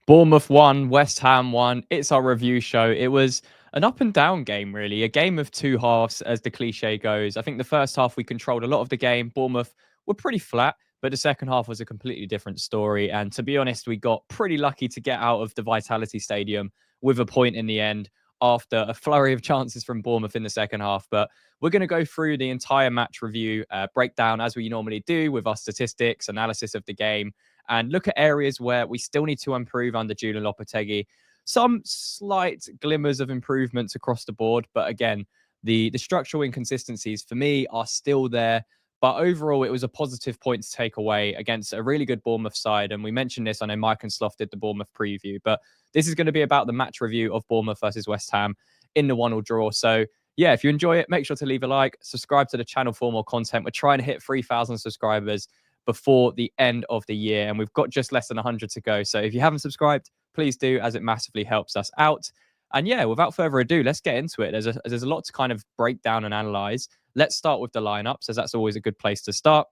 Bournemouth won, West Ham won. It's our review show. It was an up and down game, really. A game of two halves, as the cliche goes. I think the first half we controlled a lot of the game. Bournemouth were pretty flat, but the second half was a completely different story. And to be honest, we got pretty lucky to get out of the Vitality Stadium with a point in the end after a flurry of chances from Bournemouth in the second half. But we're going to go through the entire match review breakdown as we normally do with our statistics, analysis of the game, and look at areas where we still need to improve under Julian Lopetegui. Some slight glimmers of improvements across the board, but again, the structural inconsistencies for me are still there. But overall, it was a positive point to take away against a really good Bournemouth side. And we mentioned this, I know Mike and Sloth did the Bournemouth preview, but this is going to be about the match review of Bournemouth versus West Ham in the 1-1 draw. So yeah, if you enjoy it, make sure to leave a like, subscribe to the channel for more content. We're trying to hit 3,000 subscribers before the end of the year, and we've got just less than 100 to go. So if you haven't subscribed, please do, as it massively helps us out. And yeah, without further ado, let's get into it. There's a lot to kind of break down and analyze. Let's start with the lineups, as that's always a good place to start.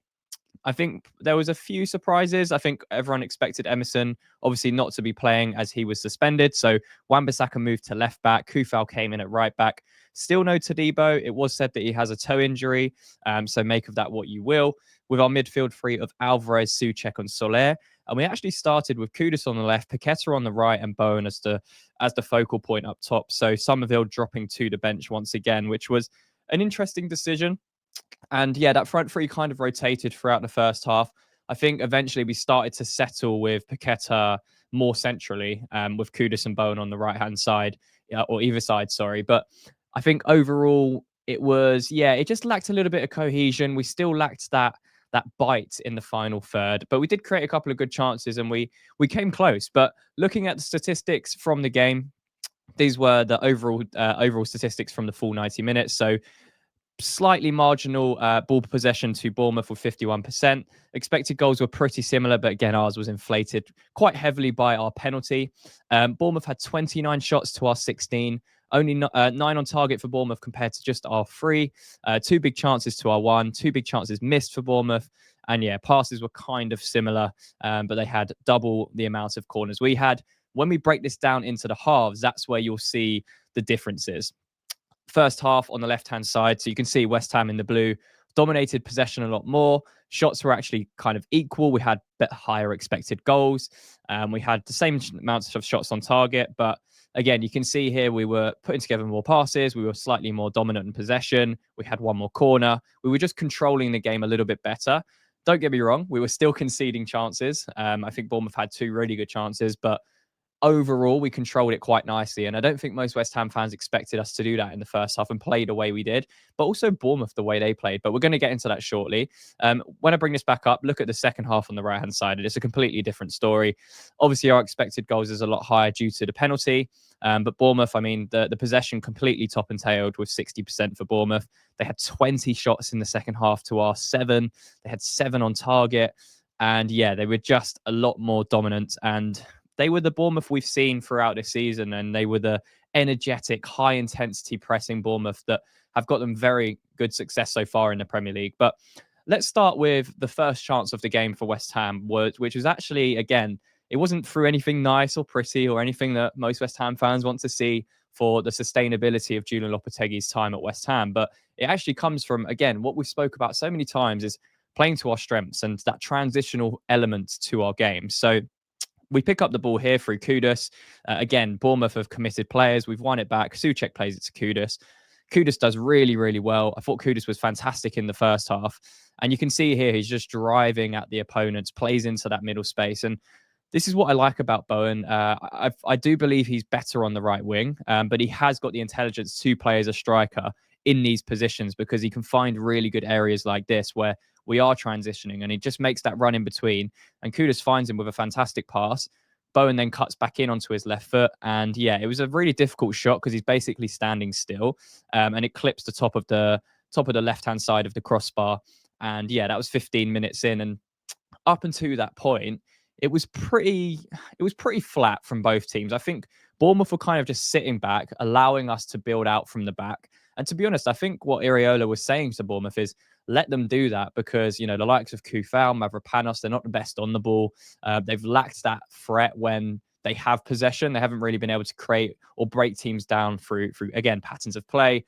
I think there was a few surprises. I think everyone expected Emerson, obviously, not to be playing as he was suspended. So Wan-Bissaka moved to left back. Kufal came in at right back. Still no Todibo. It was said that he has a toe injury. So make of that what you will. With our midfield three of Alvarez, Souček, and Soler. And we actually started with Kudus on the left, Paqueta on the right, and Bowen as the focal point up top. So Somerville dropping to the bench once again, which was an interesting decision. And yeah, that front three kind of rotated throughout the first half. I think eventually we started to settle with Paqueta more centrally, with Kudus and Bowen on the right-hand side, or either side, sorry. But I think overall it was, yeah, it just lacked a little bit of cohesion. We still lacked that bite in the final third, but we did create a couple of good chances and we came close. But looking at the statistics from the game, these were the overall statistics from the full 90 minutes. So slightly marginal ball possession to Bournemouth with 51%. Expected goals were pretty similar, but again, ours was inflated quite heavily by our penalty. Bournemouth had 29 shots to our 16. Only 9 on target for Bournemouth compared to just our 3. 2 big chances to our 1. 2 big chances missed for Bournemouth. And yeah, passes were kind of similar, but they had double the amount of corners we had. When we break this down into the halves, that's where you'll see the differences. First half on the left-hand side, so you can see West Ham in the blue dominated possession a lot more. Shots were actually kind of equal. We had a bit higher expected goals. We had the same amounts of shots on target, but again, you can see here we were putting together more passes. We were slightly more dominant in possession. We had one more corner. We were just controlling the game a little bit better. Don't get me wrong, we were still conceding chances. I think Bournemouth had 2 really good chances, but overall, we controlled it quite nicely. And I don't think most West Ham fans expected us to do that in the first half and play the way we did, but also Bournemouth the way they played. But we're going to get into that shortly. When I bring this back up, look at the second half on the right-hand side. It's a completely different story. Obviously, our expected goals is a lot higher due to the penalty. But Bournemouth, I mean, the possession completely top and tailed with 60% for Bournemouth. They had 20 shots in the second half to our 7. They had 7 on target. And yeah, they were just a lot more dominant. And they were the Bournemouth we've seen throughout this season, and they were the energetic, high-intensity pressing Bournemouth that have got them very good success so far in the Premier League. But let's start with the first chance of the game for West Ham, which was actually, again, it wasn't through anything nice or pretty or anything that most West Ham fans want to see for the sustainability of Julian Lopetegui's time at West Ham. But it actually comes from, again, what we spoke about so many times is playing to our strengths and that transitional element to our game. So we pick up the ball here through Kudus. Again, Bournemouth have committed players. We've won it back. Souček plays it to Kudus. Kudus does really, really well. I thought Kudus was fantastic in the first half. And you can see here, he's just driving at the opponents, plays into that middle space. And this is what I like about Bowen. I do believe he's better on the right wing, but he has got the intelligence to play as a striker in these positions because he can find really good areas like this where we are transitioning and he just makes that run in between. And Kudus finds him with a fantastic pass. Bowen then cuts back in onto his left foot. And yeah, it was a really difficult shot because he's basically standing still. And it clips the top of the left-hand side of the crossbar. And yeah, that was 15 minutes in. And up until that point, it was pretty flat from both teams. I think Bournemouth were kind of just sitting back, allowing us to build out from the back. And to be honest, I think what Iraola was saying to Bournemouth is let them do that because, you know, the likes of Kufal, Mavropanos, they're not the best on the ball. They've lacked that threat when they have possession. They haven't really been able to create or break teams down through again, patterns of play,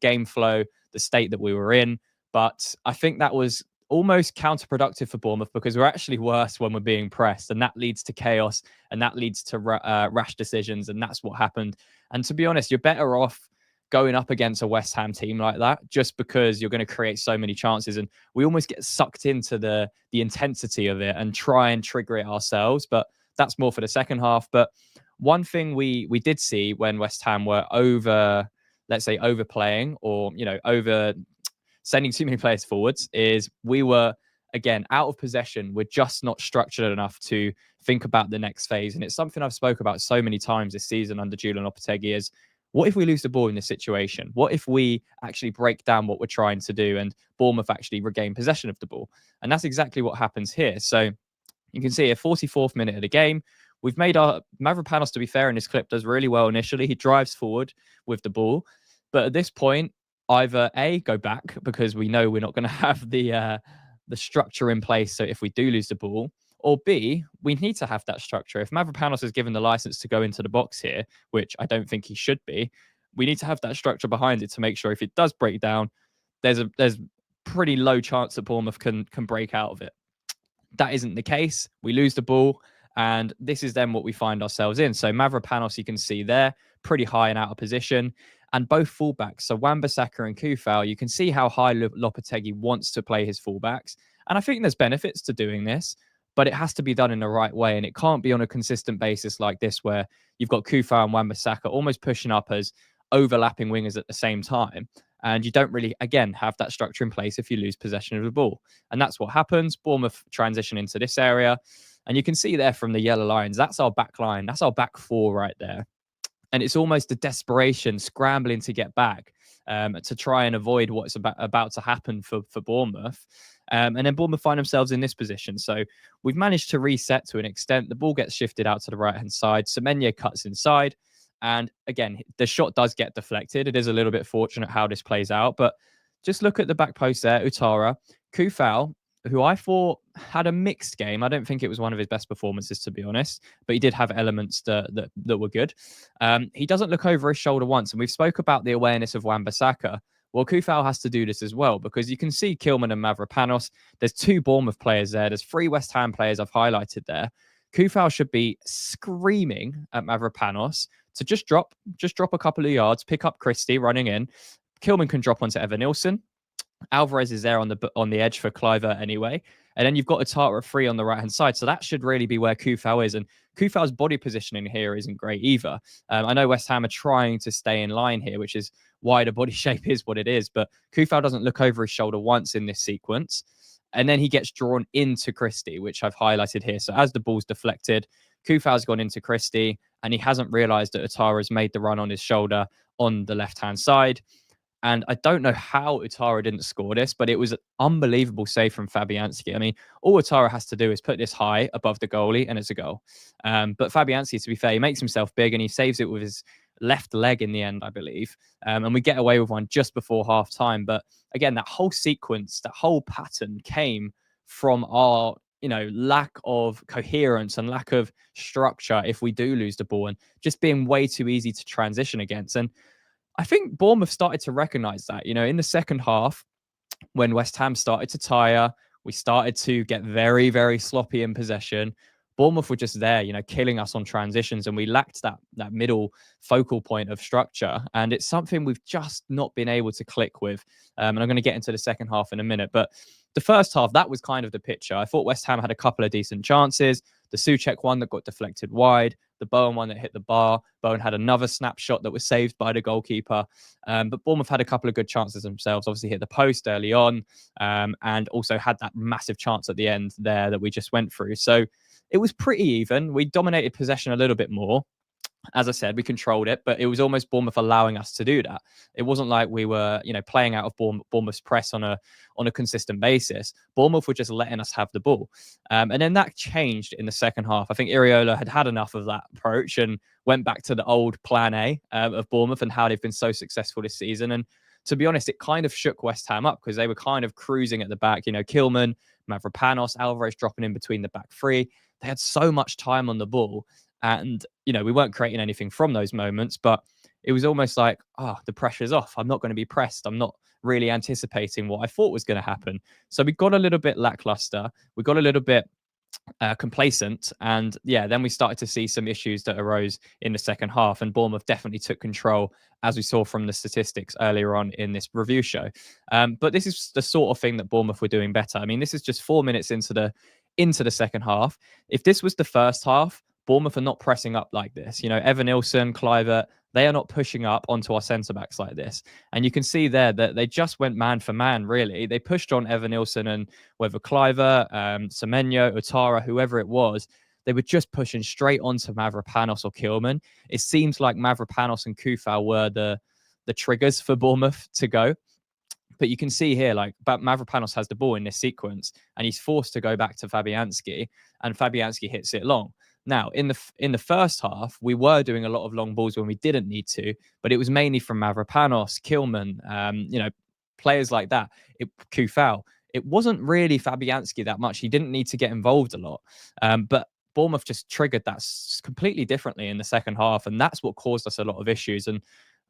game flow, the state that we were in. But I think that was almost counterproductive for Bournemouth, because we're actually worse when we're being pressed, and that leads to chaos, and that leads to rash decisions, and that's what happened. And to be honest, you're better off going up against a West Ham team like that, just because you're going to create so many chances, and we almost get sucked into the intensity of it and try and trigger it ourselves. But that's more for the second half. But one thing we did see when West Ham were over, let's say, overplaying, or over sending too many players forwards, is we were, again, out of possession. We're just not structured enough to think about the next phase. And it's something I've spoke about so many times this season under Julian Lopetegui, is what if we lose the ball in this situation? What if we actually break down what we're trying to do and Bournemouth actually regain possession of the ball? And that's exactly what happens here. So you can see a 44th minute of the game. We've made our Mavropanos, to be fair, in this clip, does really well initially. He drives forward with the ball. But at this point, either A, go back, because we know we're not going to have the structure in place. So if we do lose the ball, or B, we need to have that structure. If Mavropanos is given the license to go into the box here, which I don't think he should be, we need to have that structure behind it to make sure if it does break down, there's pretty low chance that Bournemouth can break out of it. That isn't the case. We lose the ball, and this is then what we find ourselves in. So Mavropanos, you can see there, pretty high and out of position. And both fullbacks, so Wan-Bissaka and Kufal, you can see how high Lopetegui wants to play his fullbacks. And I think there's benefits to doing this, but it has to be done in the right way. And it can't be on a consistent basis like this, where you've got Kufal and Wan-Bissaka almost pushing up as overlapping wingers at the same time. And you don't really, again, have that structure in place if you lose possession of the ball. And that's what happens. Bournemouth transition into this area. And you can see there from the yellow lines, that's our back line. That's our back four right there. And it's almost a desperation, scrambling to get back to try and avoid what's about to happen for Bournemouth. And then Bournemouth find themselves in this position. So we've managed to reset to an extent. The ball gets shifted out to the right-hand side. Semenyo cuts inside. And again, the shot does get deflected. It is a little bit fortunate how this plays out. But just look at the back post there, Utara. Kufal, who I thought had a mixed game. I don't think it was one of his best performances, to be honest, but he did have elements that were good. He doesn't look over his shoulder once, and we've spoke about the awareness of Wan-Bissaka. Well, Kufal has to do this as well, because you can see Kilman and Mavropanos. There's two Bournemouth players there. There's three West Ham players I've highlighted there. Kufal should be screaming at Mavropanos to just drop a couple of yards, pick up Christie running in. Kilman can drop onto Evan Nilsson. Alvarez is there on the edge for Cliver anyway. And then you've got Atara free on the right-hand side. So that should really be where Kufal is. And Kufal's body positioning here isn't great either. I know West Ham are trying to stay in line here, which is why the body shape is what it is. But Kufal doesn't look over his shoulder once in this sequence. And then he gets drawn into Christie, which I've highlighted here. So as the ball's deflected, Kufal's gone into Christie, and he hasn't realised that Atara's made the run on his shoulder on the left-hand side. And I don't know how Utara didn't score this, but it was an unbelievable save from Fabianski. I mean, all Utara has to do is put this high above the goalie, and it's a goal. But Fabianski, to be fair, he makes himself big, and he saves it with his left leg in the end, I believe. And we get away with one just before half time. But again, that whole sequence, that whole pattern came from our lack of coherence and lack of structure if we do lose the ball, and just being way too easy to transition against. And I think Bournemouth started to recognise that, in the second half, when West Ham started to tire, we started to get very, very sloppy in possession. Bournemouth were just there, killing us on transitions, and we lacked that middle focal point of structure. And it's something we've just not been able to click with. And I'm going to get into the second half in a minute. But the first half, that was kind of the picture. I thought West Ham had a couple of decent chances. The Souček one that got deflected wide, the Bowen one that hit the bar. Bowen had another snapshot that was saved by the goalkeeper. But Bournemouth had a couple of good chances themselves. Obviously hit the post early on, and also had that massive chance at the end there that we just went through. So it was pretty even. We dominated possession a little bit more. As I said, we controlled it, but it was almost Bournemouth allowing us to do that. It wasn't like we were, playing out of Bournemouth's press on a consistent basis. Bournemouth were just letting us have the ball. And then that changed in the second half. I think Iriola had enough of that approach and went back to the old plan A of Bournemouth and how they've been so successful this season. And to be honest, it kind of shook West Ham up, because they were kind of cruising at the back. Kilman, Mavropanos, Alvarez dropping in between the back three. They had so much time on the ball. And, we weren't creating anything from those moments, but it was almost like, oh, the pressure's off. I'm not going to be pressed. I'm not really anticipating what I thought was going to happen. So we got a little bit lackluster. We got a little bit complacent. And yeah, then we started to see some issues that arose in the second half. And Bournemouth definitely took control, as we saw from the statistics earlier on in this review show. But this is the sort of thing that Bournemouth were doing better. I mean, this is just 4 minutes into the second half. If this was the first half, Bournemouth are not pressing up like this. Evan Nilsson, Cliver, they are not pushing up onto our centre backs like this. And you can see there that they just went man for man, really. They pushed on Evan Nilsson, and whether Cliver, Semenyo, Utara, whoever it was, they were just pushing straight onto Mavropanos or Kilman. It seems like Mavropanos and Kufal were the triggers for Bournemouth to go. But you can see here, like, Mavropanos has the ball in this sequence, and he's forced to go back to Fabianski, and Fabianski hits it long. Now, in the first half, we were doing a lot of long balls when we didn't need to, but it was mainly from Mavropanos, Kilman, players like that. Kufal. It wasn't really Fabianski that much. He didn't need to get involved a lot. But Bournemouth just triggered that completely differently in the second half, and that's what caused us a lot of issues. And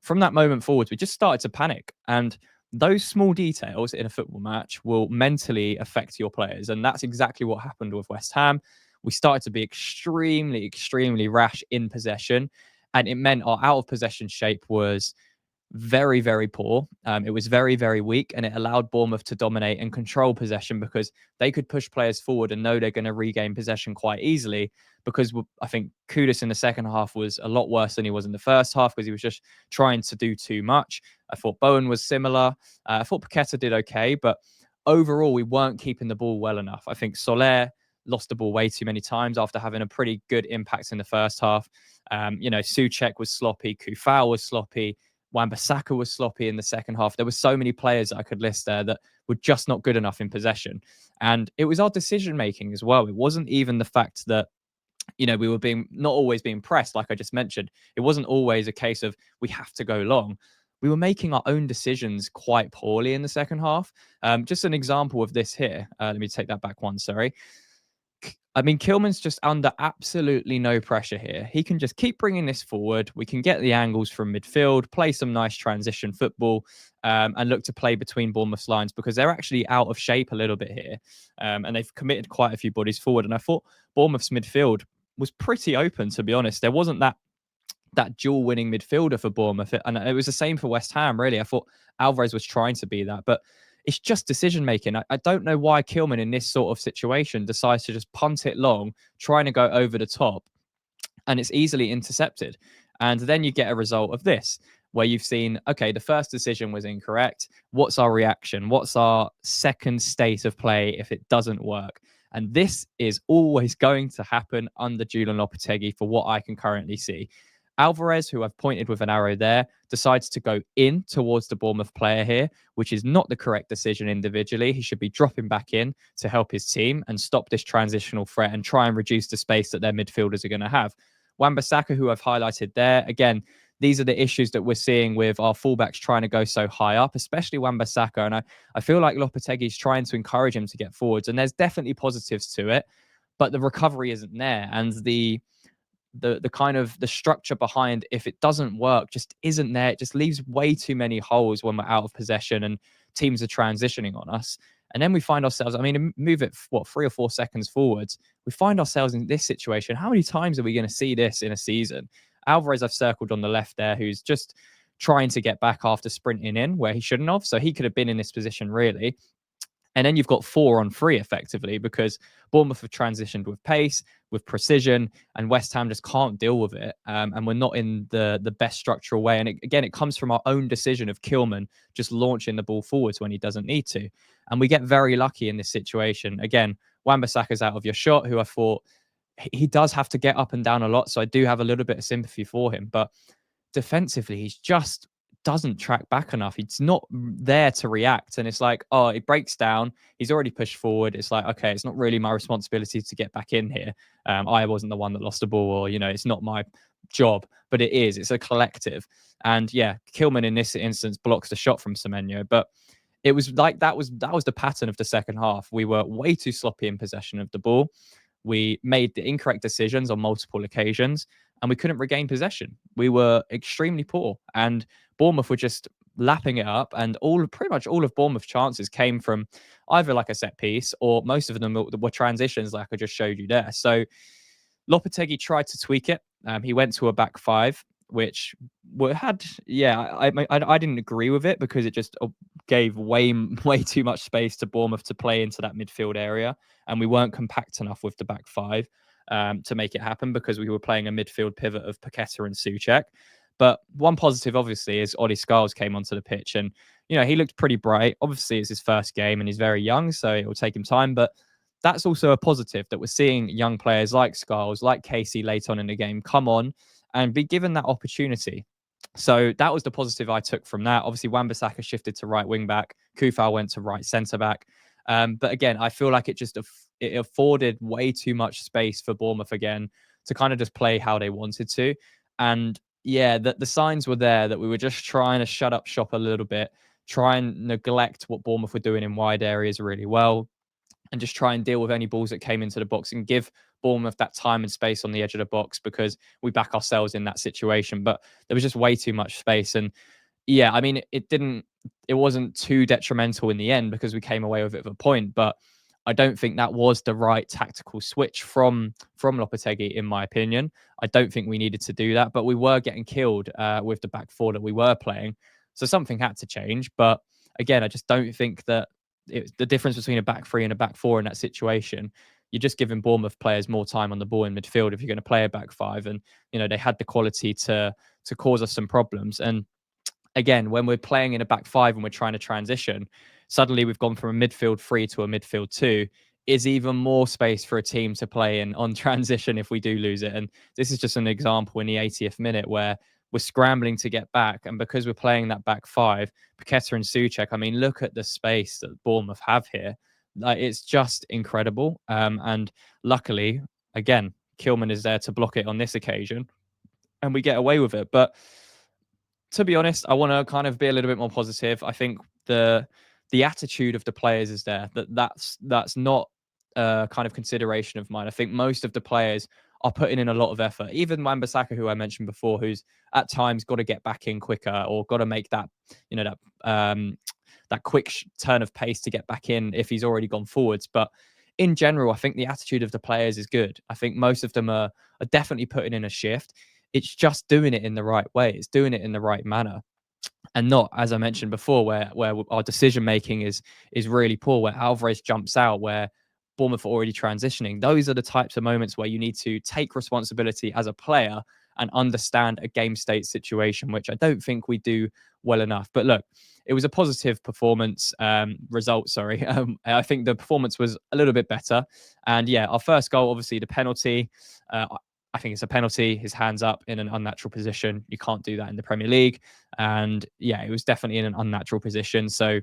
from that moment forwards, we just started to panic. And those small details in a football match will mentally affect your players. And that's exactly what happened with West Ham. We started to be extremely, extremely rash in possession. And it meant our out of possession shape was very, very poor. It was very, very weak, and it allowed Bournemouth to dominate and control possession because they could push players forward and know they're going to regain possession quite easily. Because I think Kudus in the second half was a lot worse than he was in the first half because he was just trying to do too much. I thought Bowen was similar. I thought Paqueta did okay, but overall we weren't keeping the ball well enough. I think Soler lost the ball way too many times after having a pretty good impact in the first half. Souček was sloppy. Kufal was sloppy. Wan-Bissaka was sloppy in the second half. There were so many players that I could list there that were just not good enough in possession. And it was our decision making as well. It wasn't even the fact that we were not always being pressed, like I just mentioned. It wasn't always a case of we have to go long. We were making our own decisions quite poorly in the second half. Just an example of this here. Let me take that back one, sorry. I mean, Kilman's just under absolutely no pressure here. He can just keep bringing this forward. We can get the angles from midfield, play some nice transition football, and look to play between Bournemouth's lines because they're actually out of shape a little bit here. And they've committed quite a few bodies forward. And I thought Bournemouth's midfield was pretty open, to be honest. There wasn't that dual winning midfielder for Bournemouth. And it was the same for West Ham, really. I thought Alvarez was trying to be that. But it's just decision making. I don't know why Kilman in this sort of situation decides to just punt it long, trying to go over the top, and it's easily intercepted. And then you get a result of this, where you've seen, okay, the first decision was incorrect. What's our reaction? What's our second state of play if it doesn't work? And this is always going to happen under Julian Lopetegui for what I can currently see. Alvarez, who I've pointed with an arrow there, decides to go in towards the Bournemouth player here, which is not the correct decision individually. He should be dropping back in to help his team and stop this transitional threat and try and reduce the space that their midfielders are going to have. Wan-Bissaka, who I've highlighted there, again, these are the issues that we're seeing with our fullbacks trying to go so high up, especially Wan-Bissaka. And I feel like Lopetegui's trying to encourage him to get forwards, and there's definitely positives to it, but the recovery isn't there. And the kind of the structure behind if it doesn't work just isn't there. It just leaves way too many holes when we're out of possession and teams are transitioning on us. And then we find ourselves, I mean, move it, 3 or 4 seconds forwards. We find ourselves in this situation. How many times are we going to see this in a season? Alvarez, I've circled on the left there, who's just trying to get back after sprinting in where he shouldn't have. So he could have been in this position, really. And then you've got 4-on-3 effectively because Bournemouth have transitioned with pace, with precision, and West Ham just can't deal with it. And we're not in the best structural way. And it comes from our own decision of Kilman just launching the ball forwards when he doesn't need to. And we get very lucky in this situation. Again, Wan-Bissaka's out of your shot, who I thought he does have to get up and down a lot. So I do have a little bit of sympathy for him. But defensively, he's just doesn't track back enough. He's not there to react. And it's like, oh, it breaks down. He's already pushed forward. It's like, okay, it's not really my responsibility to get back in here. I wasn't the one that lost the ball, or, it's not my job, but it is. It's a collective. And yeah, Kilman in this instance blocks the shot from Semenyo. But it was like that was the pattern of the second half. We were way too sloppy in possession of the ball. We made the incorrect decisions on multiple occasions, and we couldn't regain possession. We were extremely poor, and Bournemouth were just lapping it up. And pretty much all of Bournemouth's chances came from either like a set piece, or most of them were transitions, like I just showed you there. So Lopetegui tried to tweak it. He went to a back five, which had, yeah, I didn't agree with it because it just gave way too much space to Bournemouth to play into that midfield area, and we weren't compact enough with the back five to make it happen because we were playing a midfield pivot of Paqueta and Souček. But one positive, obviously, is Ollie Scarles came onto the pitch, and he looked pretty bright. Obviously, it's his first game and he's very young, so it will take him time, but that's also a positive that we're seeing young players like Scarles, like Casey late on in the game come on and be given that opportunity. So that was the positive I took from that. Obviously, Wan-Bissaka shifted to right wing back. Kufal went to right centre back. But again, I feel like it afforded way too much space for Bournemouth again to kind of just play how they wanted to. And yeah, the signs were there that we were just trying to shut up shop a little bit, try and neglect what Bournemouth were doing in wide areas really well, and just try and deal with any balls that came into the box and give Bournemouth that time and space on the edge of the box because we back ourselves in that situation. But there was just way too much space. And yeah, I mean, it wasn't too detrimental in the end because we came away with it with a point. But I don't think that was the right tactical switch from Lopetegui, in my opinion. I don't think we needed to do that, but we were getting killed with the back four that we were playing. So something had to change. But again, I just don't think that the difference between a back three and a back four in that situation, you're just giving Bournemouth players more time on the ball in midfield if you're going to play a back five. And, they had the quality to cause us some problems. And again, when we're playing in a back five and we're trying to transition, suddenly we've gone from a midfield three to a midfield two. Is even more space for a team to play in on transition if we do lose it. And this is just an example in the 80th minute where we're scrambling to get back. And because we're playing that back five, Paqueta and Souček, I mean, look at the space that Bournemouth have here. Like, it's just incredible. And luckily, again, Kilman is there to block it on this occasion and we get away with it. But to be honest, I want to kind of be a little bit more positive. I think the attitude of the players is there. That's not a kind of consideration of mine. I think most of the players are putting in a lot of effort. Even Wan-Bissaka, who I mentioned before, who's at times got to get back in quicker or got to make that that quick turn of pace to get back in if he's already gone forwards. But in general, I think the attitude of the players is good. I think most of them are definitely putting in a shift. It's just doing it in the right way. It's doing it in the right manner, and not, as I mentioned before, where our decision making is really poor. Where Alvarez jumps out, where Bournemouth are already transitioning. Those are the types of moments where you need to take responsibility as a player and understand a game state situation, which I don't think we do well enough. But look, it was a positive performance result. Sorry, I think the performance was a little bit better. And yeah, our first goal, obviously the penalty. I think it's a penalty. His hands up in an unnatural position. You can't do that in the Premier League. And yeah, it was definitely in an unnatural position. So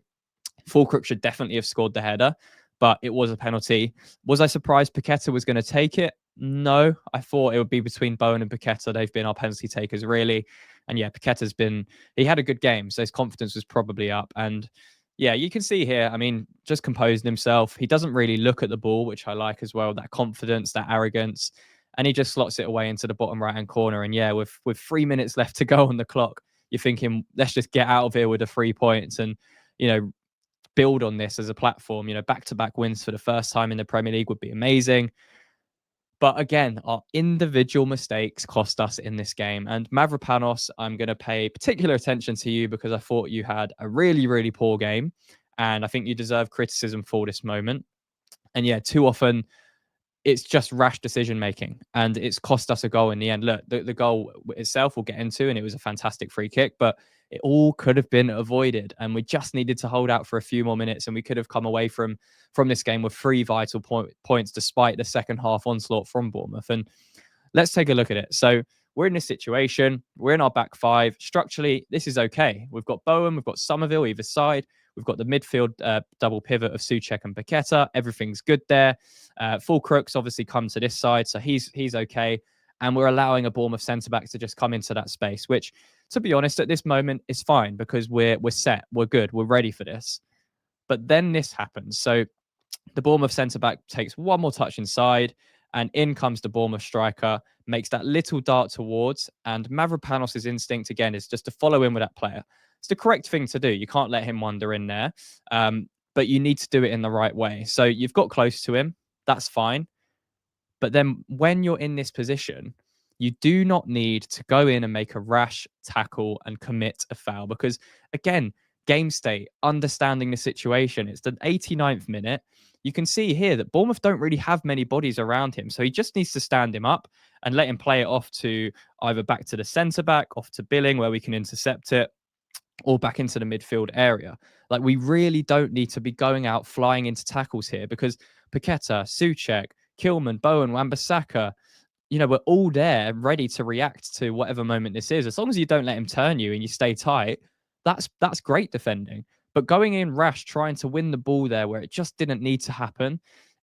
Fulcrook should definitely have scored the header, but it was a penalty. Was I surprised Paqueta was going to take it? No, I thought it would be between Bowen and Paqueta. They've been our penalty takers, really. And yeah, he had a good game, so his confidence was probably up. And yeah, you can see here, I mean, just composing himself. He doesn't really look at the ball, which I like as well, that confidence, that arrogance. And he just slots it away into the bottom right-hand corner. And yeah, with 3 minutes left to go on the clock, you're thinking, let's just get out of here with the 3 points and, build on this as a platform. Back-to-back wins for the first time in the Premier League would be amazing. But again, our individual mistakes cost us in this game. And Mavropanos, I'm going to pay particular attention to you because I thought you had a really, really poor game. And I think you deserve criticism for this moment. And yeah, too often it's just rash decision making and it's cost us a goal in the end. Look, the goal itself we'll get into, and it was a fantastic free kick, but it all could have been avoided, and we just needed to hold out for a few more minutes and we could have come away from this game with 3 vital points despite the second half onslaught from Bournemouth. And let's take a look at it. So we're in this situation. We're in our back five. Structurally, this is okay. We've got Bowen, we've got Somerville either side. We've got the midfield double pivot of Souček and Paqueta. Everything's good there. Fulcrook's obviously come to this side, so he's okay. And we're allowing a Bournemouth centre-back to just come into that space, which, to be honest, at this moment is fine because we're set, we're good, we're ready for this. But then this happens. So the Bournemouth centre-back takes one more touch inside, and in comes the Bournemouth striker, makes that little dart towards, and Mavropanos' instinct again is just to follow in with that player. It's the correct thing to do. You can't let him wander in there, but you need to do it in the right way. So you've got close to him. That's fine. But then when you're in this position, you do not need to go in and make a rash tackle and commit a foul because, again, game state, understanding the situation. It's the 89th minute. You can see here that Bournemouth don't really have many bodies around him. So he just needs to stand him up and let him play it off to either back to the centre back, off to Billing, where we can intercept it, or back into the midfield area. Like, we really don't need to be going out flying into tackles here because Paqueta, Souček, Kilman, Bowen, Wan-Bissaka, we're all there ready to react to whatever moment this is. As long as you don't let him turn you and you stay tight, that's great defending. But going in rash, trying to win the ball there where it just didn't need to happen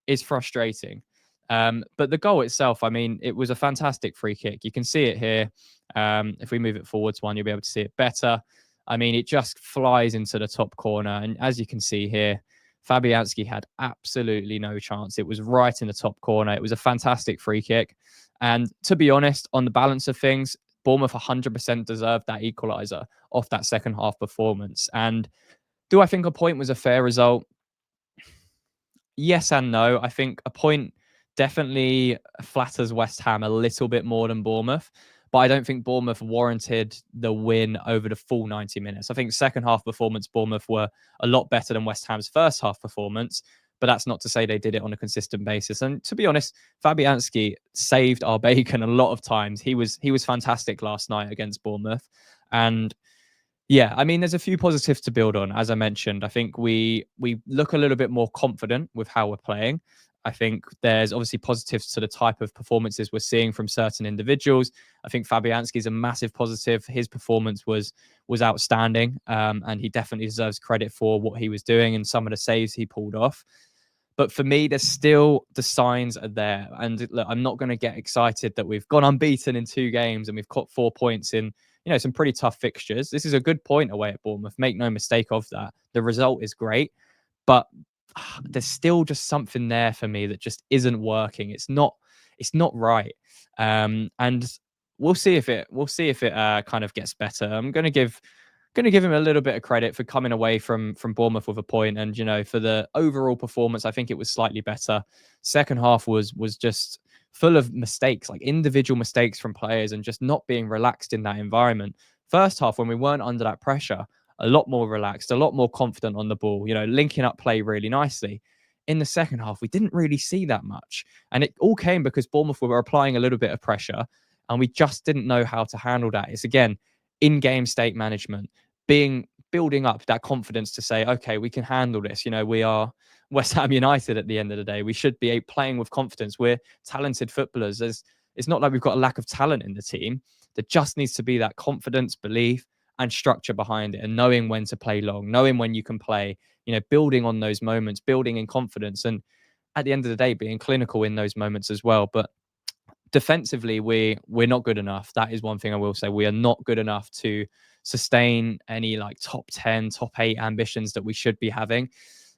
is frustrating. But the goal itself, I mean, it was a fantastic free kick. You can see it here. If we move it forwards one, you'll be able to see it better. I mean, it just flies into the top corner. And as you can see here, Fabianski had absolutely no chance. It was right in the top corner. It was a fantastic free kick. And to be honest, on the balance of things, Bournemouth 100% deserved that equalizer off that second half performance. And do I think a point was a fair result? Yes and no. I think a point definitely flatters West Ham a little bit more than Bournemouth, but I don't think Bournemouth warranted the win over the full 90 minutes. I think second half performance, Bournemouth were a lot better than West Ham's first half performance, but that's not to say they did it on a consistent basis. And to be honest, Fabianski saved our bacon a lot of times. He was fantastic last night against Bournemouth. And yeah, I mean, there's a few positives to build on. As I mentioned, I think we look a little bit more confident with how we're playing. I think there's obviously positives to the type of performances we're seeing from certain individuals. I think Fabianski is a massive positive. His performance was outstanding, and he definitely deserves credit for what he was doing and some of the saves he pulled off. But for me, there's still the signs are there. And look, I'm not going to get excited that we've gone unbeaten in 2 games and we've got 4 points in, some pretty tough fixtures. This is a good point away at Bournemouth. Make no mistake of that. The result is great, but there's still just something there for me that just isn't working. It's not right. And we'll see if it kind of gets better. I'm going to give him a little bit of credit for coming away from Bournemouth with a point, and for the overall performance, I think it was slightly better. Second half was just full of mistakes, like individual mistakes from players, and just not being relaxed in that environment. First half, when we weren't under that pressure, a lot more relaxed, a lot more confident on the ball, linking up play really nicely. In the second half, we didn't really see that much, and it all came because Bournemouth were applying a little bit of pressure, and we just didn't know how to handle that. It's again in-game state management, building up that confidence to say, okay, we can handle this. We are West Ham United at the end of the day. We should be playing with confidence. We're talented footballers. It's not like we've got a lack of talent in the team. There just needs to be that confidence, belief, and structure behind it, and knowing when to play long, knowing when you can play, building on those moments, building in confidence, and at the end of the day, being clinical in those moments as well. But defensively, we're not good enough. That is one thing I will say. We are not good enough to sustain any like top 10, top 8 ambitions that we should be having.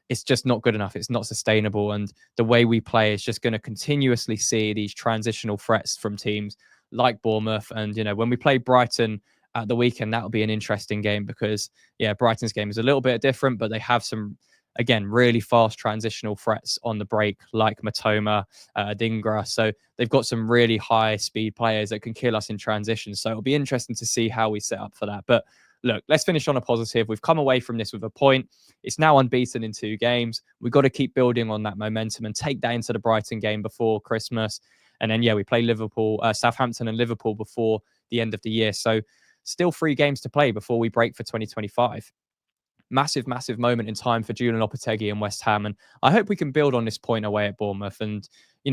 It's just not good enough. It's not sustainable. And the way we play is just going to continuously see these transitional threats from teams like Bournemouth. And, when we play Brighton at the weekend, that'll be an interesting game because, yeah, Brighton's game is a little bit different, but they have some, again, really fast transitional threats on the break, like Matoma, Dingra. So they've got some really high speed players that can kill us in transition. So it'll be interesting to see how we set up for that. But look, let's finish on a positive. We've come away from this with a point. It's now unbeaten in 2 games. We've got to keep building on that momentum and take that into the Brighton game before Christmas. And then, yeah, we play Southampton and Liverpool before the end of the year. So still 3 games to play before we break for 2025. Massive moment in time for Julian Lopetegui and West Ham. And I hope we can build on this point away at Bournemouth and,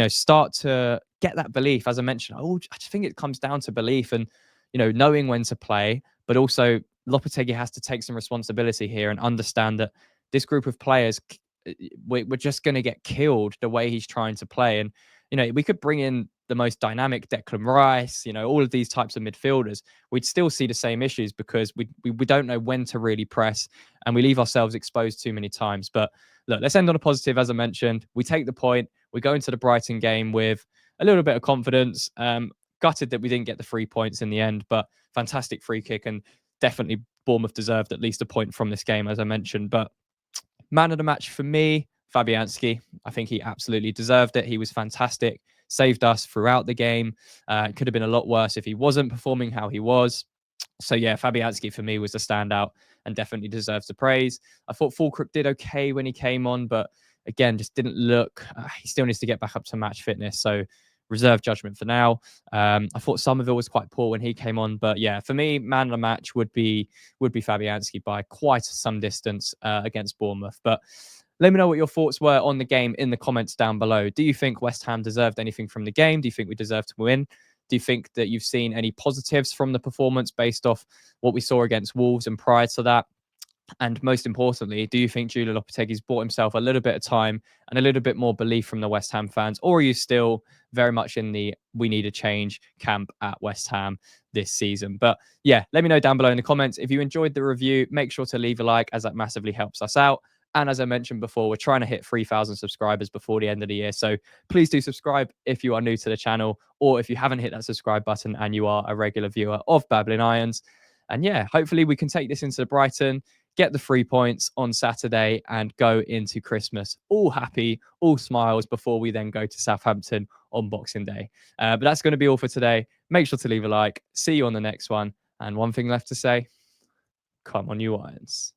start to get that belief. As I mentioned, I just think it comes down to belief and, knowing when to play, but also Lopetegui has to take some responsibility here and understand that this group of players, we're just going to get killed the way he's trying to play. And, we could bring in the most dynamic Declan Rice, all of these types of midfielders, we'd still see the same issues because we don't know when to really press and we leave ourselves exposed too many times. But look, let's end on a positive. As I mentioned, we take the point. We go into the Brighton game with a little bit of confidence. Gutted that we didn't get the 3 points in the end, but fantastic free kick, and definitely Bournemouth deserved at least a point from this game, as I mentioned. But man of the match for me, Fabianski. I think he absolutely deserved it. He was fantastic, saved us throughout the game. It could have been a lot worse if he wasn't performing how he was. So yeah, Fabianski for me was the standout and definitely deserves the praise. I thought Fulkrug did okay when he came on, but again, just didn't look. He still needs to get back up to match fitness. So reserve judgment for now. I thought Somerville was quite poor when he came on, but yeah, for me, man of the match would be Fabianski by quite some distance against Bournemouth. But let me know what your thoughts were on the game in the comments down below. Do you think West Ham deserved anything from the game? Do you think we deserve to win? Do you think that you've seen any positives from the performance based off what we saw against Wolves and prior to that? And most importantly, do you think Julian Lopetegui's bought himself a little bit of time and a little bit more belief from the West Ham fans? Or are you still very much in the we need a change camp at West Ham this season? But yeah, let me know down below in the comments. If you enjoyed the review, make sure to leave a like, as that massively helps us out. And as I mentioned before, we're trying to hit 3,000 subscribers before the end of the year. So please do subscribe if you are new to the channel, or if you haven't hit that subscribe button and you are a regular viewer of Babbling Irons. And yeah, hopefully we can take this into Brighton, get the 3 points on Saturday, and go into Christmas all happy, all smiles, before we then go to Southampton on Boxing Day. But that's going to be all for today. Make sure to leave a like. See you on the next one. And one thing left to say, come on, you Irons.